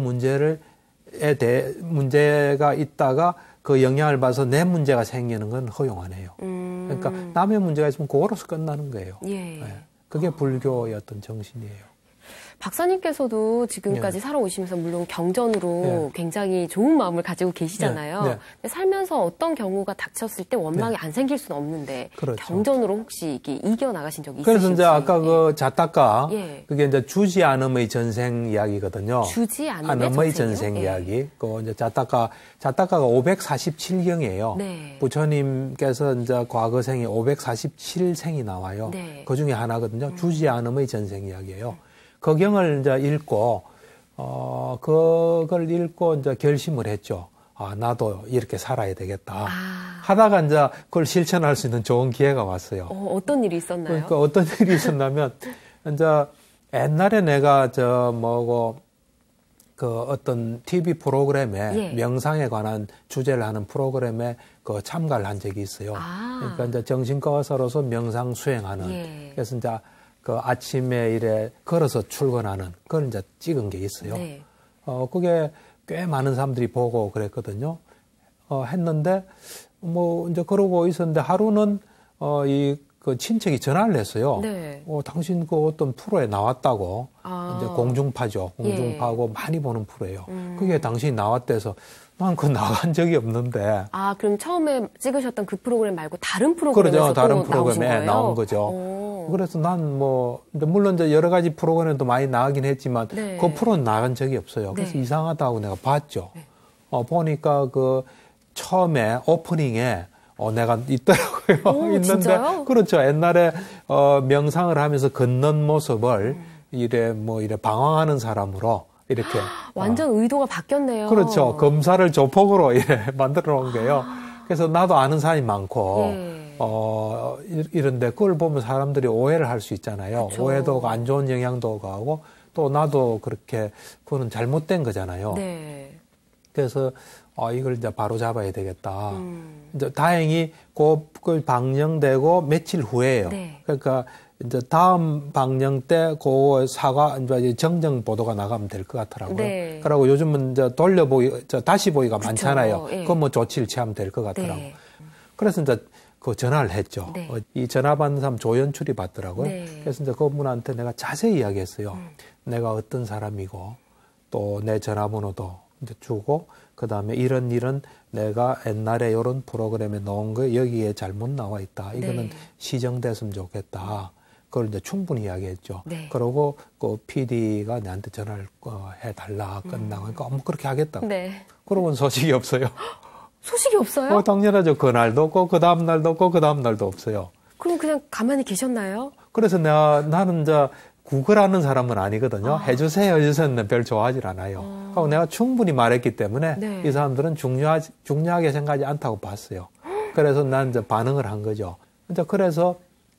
문제가 있다가 그 영향을 봐서 내 문제가 생기는 건 허용 안 해요. 그러니까 남의 문제가 있으면 그거로서 끝나는 거예요. 그게 불교의 어떤 정신이에요. 박사님께서도 지금까지 살아오시면서 물론 경전으로 굉장히 좋은 마음을 가지고 계시잖아요. 근데 살면서 어떤 경우가 닥쳤을 때 원망이 안 생길 수는 없는데 그렇죠. 경전으로 혹시 이게 이겨나가신 적이 있으신지? 그래서 이제 아까 그 자타가 그게 이제 주지 않음의 전생 이야기거든요. 주지 않음의 전생 이야기. 그 이제 자타가가 547경이에요. 부처님께서 이제 과거생이 547생이 나와요. 그 중에 하나거든요. 주지 않음의 전생 이야기예요. 그 경을 이제 읽고, 그걸 읽고 이제 결심을 했죠. 아, 나도 이렇게 살아야 되겠다. 하다가 이제 그걸 실천할 수 있는 좋은 기회가 왔어요. 어떤 일이 있었나요? 그러니까 어떤 일이 있었냐면, 이제 옛날에 내가 그 어떤 TV 프로그램에 명상에 관한 주제를 하는 프로그램에 그 참가를 한 적이 있어요. 그러니까 이제 정신과 의사로서 명상 수행하는. 그래서 이제 그 아침에 이래 걸어서 출근하는 그걸 이제 찍은 게 있어요. 그게 꽤 많은 사람들이 보고 그랬거든요. 했는데 뭐 이제 그러고 있었는데 하루는 그 친척이 전화를 했어요. 당신 그 어떤 프로에 나왔다고. 이제 공중파죠. 공중파고 많이 보는 프로예요. 그게 당신이 나왔대서 난 그거 나간 적이 없는데. 그럼 처음에 찍으셨던 그 프로그램 말고 다른 프로그램에서 그렇죠. 다른 또 프로그램에 나온 거죠. 그래서 난 물론 이제 여러 가지 프로그램도 많이 나가긴 했지만 그 프로는 나간 적이 없어요. 그래서 이상하다고 내가 봤죠. 보니까 그 처음에 오프닝에 내가 있더라고요. 있는데 진짜요? 그렇죠. 옛날에 명상을 하면서 걷는 모습을 이래 방황하는 사람으로 이렇게 완전 의도가 바뀌었네요. 그렇죠. 검사를 조폭으로 이래 만들어 놓은 거예요. 그래서 나도 아는 사람이 많고 이런데 그걸 보면 사람들이 오해를 할 수 있잖아요. 그쵸. 오해도 오고 안 좋은 영향도 가고 또 나도 그렇게 그거는 잘못된 거잖아요. 그래서 이걸 이제 바로 잡아야 되겠다. 이제 다행히 그걸 방영되고 며칠 후에요. 그러니까 이제 다음 방영 때 그 사과 이제 정정 보도가 나가면 될 것 같더라고요. 그리고 요즘은 이제 다시 보기가 많잖아요. 그건 뭐 조치를 취하면 될 것 같더라고요. 그래서 이제 그 전화를 했죠. 이 전화 받는 사람 조연출이 받더라고요. 그래서 이제 그분한테 내가 자세히 이야기했어요. 내가 어떤 사람이고 또 내 전화번호도 이제 주고 그다음에 이런 내가 옛날에 이런 프로그램에 넣은 거 여기에 잘못 나와 있다. 이거는 시정됐으면 좋겠다. 그걸 이제 충분히 이야기했죠. 그러고 그 PD가 내한테 전화를 해달라. 끝나고 그러니까 그렇게 하겠다고. 그러고는 소식이 없어요. 소식이 없어요? 당연하죠. 그날도 없고 그 다음 날도 없고 그 다음 날도 없어요. 그럼 그냥 가만히 계셨나요? 그래서 나는 이제 구걸하는 사람은 아니거든요. 해주세요. 해주세요는 별 좋아하질 않아요. 하고 내가 충분히 말했기 때문에 이 사람들은 중요하게 생각하지 않다고 봤어요. 그래서 난 이제 반응을 한 거죠. 이제 그래서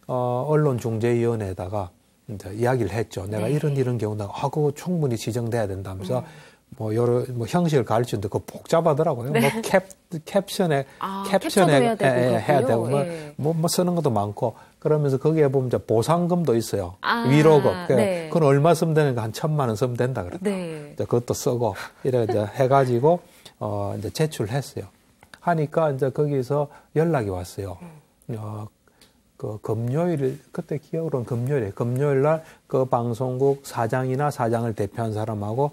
언론중재위원회에다가 이제 이야기를 했죠. 내가 이런 경우다. 그거 충분히 지정돼야 된다면서 뭐 형식을 가르치는데 그거 복잡하더라고요. 뭐 캡션에 해야 되고 뭐 쓰는 것도 많고 그러면서 거기에 보면 이제 보상금도 있어요. 위로금. 그건 얼마 쓰면 되는가 한 1,000만 원 쓰면 된다 그랬다. 이제 그것도 쓰고 이래 이제 해가지고 이제 제출했어요. 하니까 이제 거기서 연락이 왔어요. 그 금요일 그때 기억으로는 금요일 날 그 방송국 사장이나 사장을 대표한 사람하고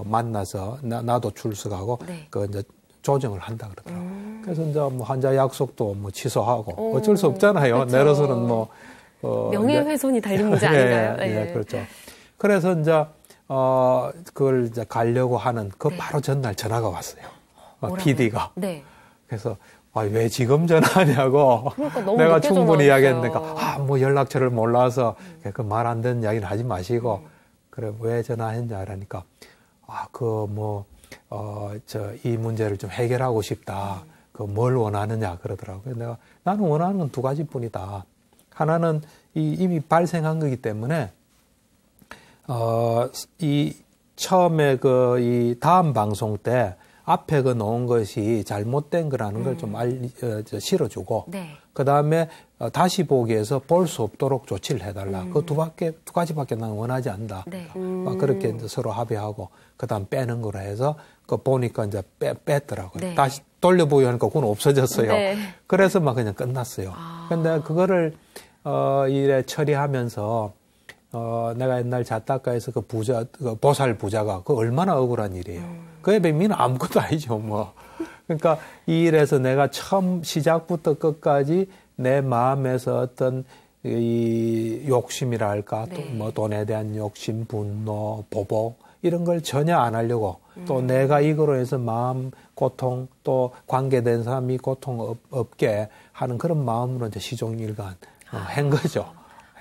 만나서 나도 출석하고 그 이제 조정을 한다 그러더라고요. 그래서 이제 뭐 환자 약속도 뭐 취소하고 어쩔 수 없잖아요. 그쵸. 내려서는 뭐 명예훼손이 달린 문제 아닌가요? 그렇죠. 그래서 이제 그걸 이제 가려고 하는 그 바로 전날 전화가 왔어요. PD가. 그래서 왜 지금 전화하냐고. 그러니까 너무 내가 늦게 충분히 전화했어요. 이야기했으니까, 뭐 연락처를 몰라서, 그 말 안 되는 이야기는 하지 마시고, 그래, 왜 전화했냐, 그러니까, 이 문제를 좀 해결하고 싶다. 뭘 원하느냐, 그러더라고요. 나는 원하는 건 두 가지뿐이다. 하나는 이미 발생한 거기 때문에, 처음에 이 다음 방송 때 앞에 놓은 것이 잘못된 거라는 걸 좀 실어주고, 네. 그 다음에 다시 보기에서 볼 수 없도록 조치를 해달라. 그 두 가지밖에 나는 원하지 않는다. 네. 그렇게 이제 서로 합의하고, 그 다음 빼는 거로 해서, 보니까 이제 뺐더라고요. 네. 다시 돌려보기 하니까 그건 없어졌어요. 네. 그래서 막 그냥 끝났어요. 근데 그거를, 이래 처리하면서, 내가 옛날 자타카에서 그 보살 부자가 얼마나 억울한 일이에요. 그에 비하면 아무것도 아니죠, 뭐. 그러니까 이 일에서 내가 처음 시작부터 끝까지 내 마음에서 어떤 이 욕심이랄까, 네. 또 뭐 돈에 대한 욕심, 분노, 보복, 이런 걸 전혀 안 하려고 또 내가 이거로 해서 마음 고통 또 관계된 사람이 고통 없게 하는 그런 마음으로 이제 시종일관 한 거죠.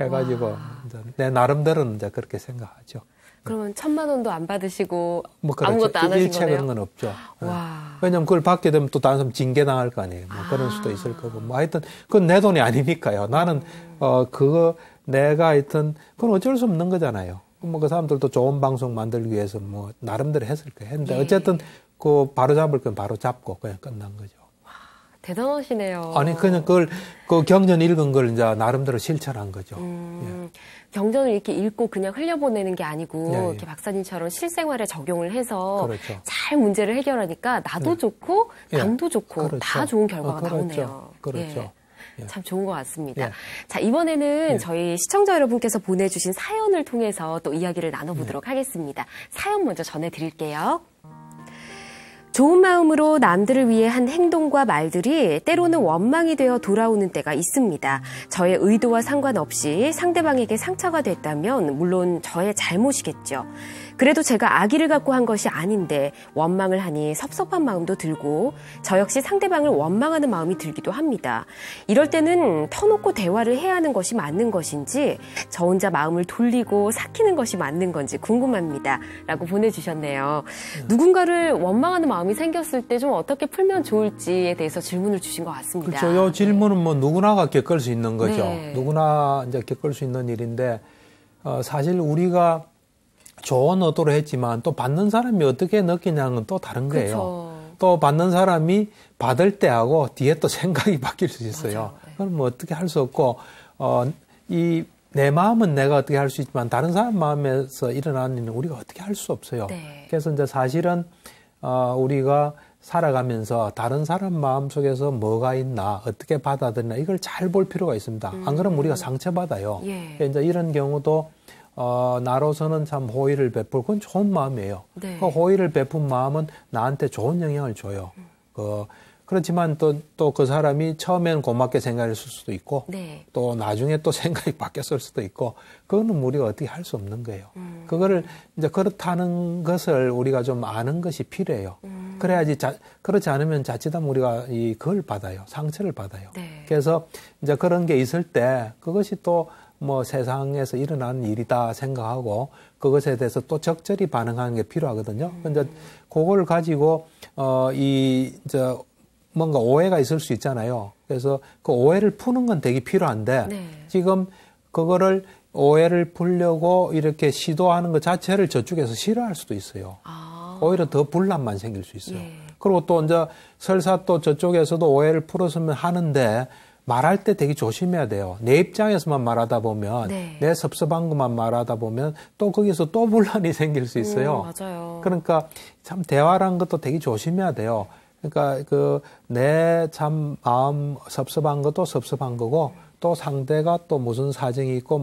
해가지고 이제 내 나름대로는 이제 그렇게 생각하죠. 그러면 1,000만 원도 안 받으시고 그렇죠. 아무것도 안 하신 일체 거네요? 그런 건 없죠. 와. 왜냐면 그걸 받게 되면 또 다른 사람 징계당할 거 아니에요. 그런 수도 있을 거고. 하여튼 그건 내 돈이 아니니까요. 나는 내가 하여튼 그건 어쩔 수 없는 거잖아요. 그 사람들도 좋은 방송 만들기 위해서 나름대로 했을 거예요. 했는데 어쨌든 바로 잡을 건 바로 잡고 그냥 끝난 거죠. 와, 대단하시네요. 아니, 그냥 그 경전 읽은 걸 이제 나름대로 실천한 거죠. 경전을 이렇게 읽고 그냥 흘려보내는 게 아니고 예, 예. 이렇게 박사님처럼 실생활에 적용을 해서 그렇죠. 잘 문제를 해결하니까 나도 좋고 남도 좋고 그렇죠. 다 좋은 결과가 그렇죠. 나오네요. 그렇죠. 예. 참 좋은 것 같습니다. 예. 자, 이번에는 예. 저희 시청자 여러분께서 보내주신 사연을 통해서 또 이야기를 나눠보도록 하겠습니다. 사연 먼저 전해드릴게요. 좋은 마음으로 남들을 위해 한 행동과 말들이 때로는 원망이 되어 돌아오는 때가 있습니다. 저의 의도와 상관없이 상대방에게 상처가 됐다면 물론 저의 잘못이겠죠. 그래도 제가 악의를 갖고 한 것이 아닌데 원망을 하니 섭섭한 마음도 들고 저 역시 상대방을 원망하는 마음이 들기도 합니다. 이럴 때는 터놓고 대화를 해야 하는 것이 맞는 것인지 저 혼자 마음을 돌리고 삭히는 것이 맞는 건지 궁금합니다. 라고 보내주셨네요. 누군가를 원망하는 마음이 생겼을 때 좀 어떻게 풀면 좋을지에 대해서 질문을 주신 것 같습니다. 그렇죠. 이 질문은 누구나가 겪을 수 있는 거죠. 네. 누구나 이제 겪을 수 있는 일인데 사실 우리가 좋은 의도로 했지만 또 받는 사람이 어떻게 느끼냐는 또 다른 거예요. 그렇죠. 또 받는 사람이 받을 때하고 뒤에 또 생각이 바뀔 수 있어요. 네. 그럼 뭐 어떻게 할 수 없고 내 마음은 내가 어떻게 할 수 있지만 다른 사람 마음에서 일어나는 일은 우리가 어떻게 할 수 없어요. 네. 그래서 이제 사실은 우리가 살아가면서 다른 사람 마음 속에서 뭐가 있나 어떻게 받아들이나 이걸 잘 볼 필요가 있습니다. 안 그러면 우리가 상처받아요. 예. 이제 이런 경우도 나로서는 참 호의를 베풀 그건 좋은 마음이에요. 네. 그 호의를 베푼 마음은 나한테 좋은 영향을 줘요. 그렇지만 또 그 사람이 처음에는 고맙게 생각했을 수도 있고 네. 또 나중에 또 생각이 바뀌었을 수도 있고 그거는 우리가 어떻게 할 수 없는 거예요. 그거를 이제 그렇다는 것을 우리가 좀 아는 것이 필요해요. 그래야지 그렇지 않으면 자칫하면 우리가 그걸 받아요. 상처를 받아요. 네. 그래서 이제 그런 게 있을 때 그것이 또 뭐 세상에서 일어나는 일이다 생각하고 그것에 대해서 또 적절히 반응하는 게 필요하거든요. 근데 그걸 가지고 뭔가 오해가 있을 수 있잖아요. 그래서 그 오해를 푸는 건 되게 필요한데 네. 지금 그거를 오해를 풀려고 이렇게 시도하는 것 자체를 저쪽에서 싫어할 수도 있어요. 오히려 더 분란만 생길 수 있어요. 예. 그리고 또 이제 설사 또 저쪽에서도 오해를 풀었으면 하는데 말할 때 되게 조심해야 돼요. 내 입장에서만 말하다 보면 네. 내 섭섭한 것만 말하다 보면 또 거기서 또 분란이 생길 수 있어요. 맞아요. 그러니까 참 대화라는 것도 되게 조심해야 돼요. 그러니까 내 참 마음 섭섭한 것도 섭섭한 거고 또 상대가 또 무슨 사정이 있고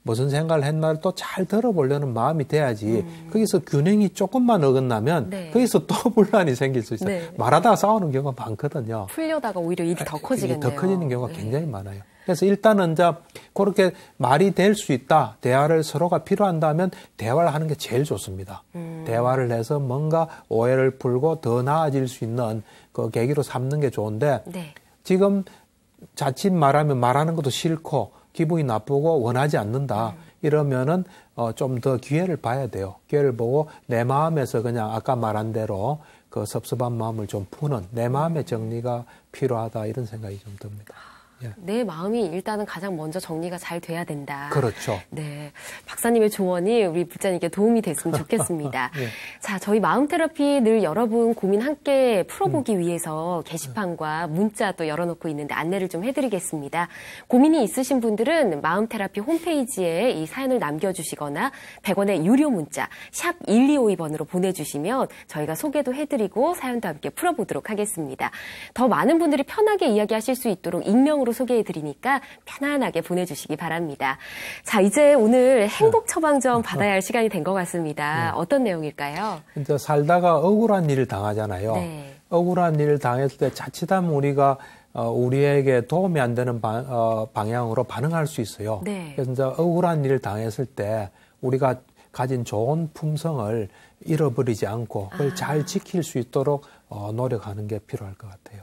무슨 생각을 했나를 또 잘 들어보려는 마음이 돼야지 거기서 균형이 조금만 어긋나면 네. 거기서 또 분란이 생길 수 있어요. 네. 말하다가 싸우는 경우가 많거든요. 풀려다가 오히려 일이 더 커지겠네요. 더 커지는 경우가 네. 굉장히 많아요. 그래서 일단은 이제 그렇게 말이 될 수 있다. 대화를 서로가 필요한다면 대화를 하는 게 제일 좋습니다. 대화를 해서 뭔가 오해를 풀고 더 나아질 수 있는 그 계기로 삼는 게 좋은데 네. 지금 자칫 말하면 말하는 것도 싫고 기분이 나쁘고 원하지 않는다. 이러면은 좀 더 기회를 봐야 돼요. 기회를 보고 내 마음에서 그냥 아까 말한 대로 그 섭섭한 마음을 좀 푸는 내 마음의 정리가 필요하다 이런 생각이 좀 듭니다. 예. 내 마음이 일단은 가장 먼저 정리가 잘 돼야 된다. 그렇죠. 네. 박사님의 조언이 우리 불자님께 도움이 됐으면 좋겠습니다. 예. 자, 저희 마음 테라피 늘 여러분 고민 함께 풀어보기 위해서 게시판과 문자 또 열어놓고 있는데 안내를 좀 해드리겠습니다. 고민이 있으신 분들은 마음 테라피 홈페이지에 이 사연을 남겨주시거나 100원의 유료 문자 샵 1252번으로 보내주시면 저희가 소개도 해드리고 사연도 함께 풀어보도록 하겠습니다. 더 많은 분들이 편하게 이야기하실 수 있도록 익명으로 소개해드리니까 편안하게 보내주시기 바랍니다. 자, 이제 오늘 행복 처방전 받아야 할 시간이 된 것 같습니다. 어떤 내용일까요? 이제 살다가 억울한 일을 당하잖아요. 네. 억울한 일을 당했을 때 자칫하면 우리가 우리에게 도움이 안 되는 방향으로 반응할 수 있어요. 네. 그래서 이제 억울한 일을 당했을 때 우리가 가진 좋은 품성을 잃어버리지 않고 그걸 잘 지킬 수 있도록 노력하는 게 필요할 것 같아요.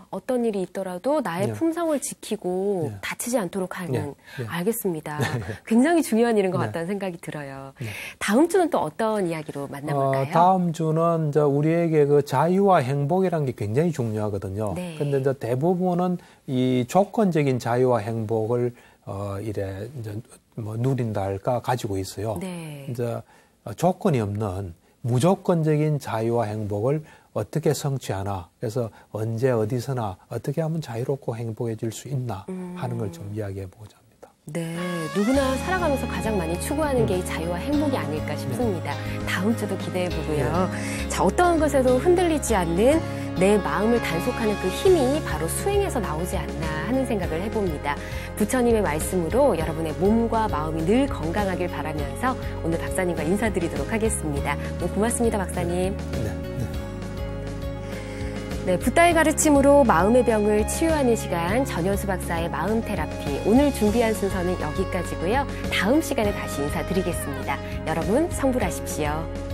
어떤 일이 있더라도 나의 예. 품성을 지키고 예. 다치지 않도록 하는. 예. 예. 알겠습니다. 굉장히 중요한 일인 것 네. 같다는 생각이 들어요. 네. 다음 주는 또 어떤 이야기로 만나볼까요? 다음 주는 이제 우리에게 그 자유와 행복이라는 게 굉장히 중요하거든요. 네. 근데 이제 대부분은 이 조건적인 자유와 행복을 이래 이제 뭐 누린다 할까 가지고 있어요. 네. 이제 조건이 없는 무조건적인 자유와 행복을 어떻게 성취하나, 그래서 언제 어디서나 어떻게 하면 자유롭고 행복해질 수 있나 하는 걸 좀 이야기해 보고자 합니다. 네, 누구나 살아가면서 가장 많이 추구하는 게 이 자유와 행복이 아닐까 싶습니다. 다음 주도 기대해 보고요. 자, 어떤 것에도 흔들리지 않는 내 마음을 단속하는 그 힘이 바로 수행에서 나오지 않나 하는 생각을 해봅니다. 부처님의 말씀으로 여러분의 몸과 마음이 늘 건강하길 바라면서 오늘 박사님과 인사드리도록 하겠습니다. 오늘 고맙습니다, 박사님. 네, 붓다의 가르침으로 마음의 병을 치유하는 시간 전현수 박사의 마음 테라피. 오늘 준비한 순서는 여기까지고요. 다음 시간에 다시 인사드리겠습니다. 여러분 성불하십시오.